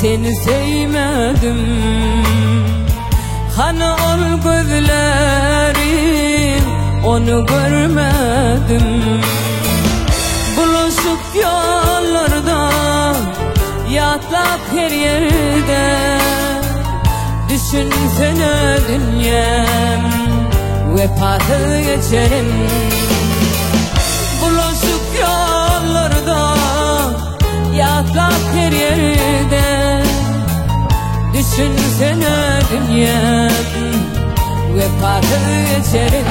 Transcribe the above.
seni sevmedim. Hani ol gözlerin, onu görmedim. Buluşup yollarda, yatlak her yerde, düşünsene dünyam, vefalı geçerim. Buluşup yollarda, yatlak her yerde, düşünsene dünyam, vefalı geçerim.